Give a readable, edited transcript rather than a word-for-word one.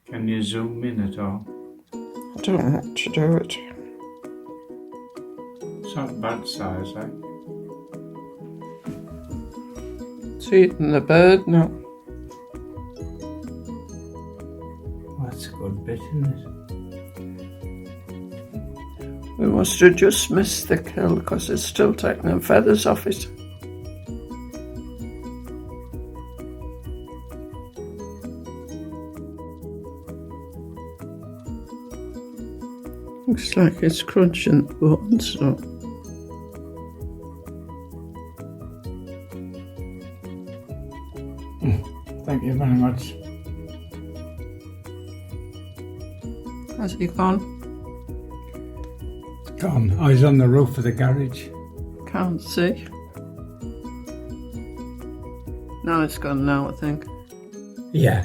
Can you zoom in at all? I don't know what to do it. It's not bad size, eh? It's eating the bird now. That's a good bit, isn't it? We must have just missed the kill because it's still taking the feathers off it. Looks like it's crunching the bones, so. Thank you very much. Has he gone? Gone. Oh, he's on the roof of the garage. Can't see. No, it's gone now, I think. Yeah.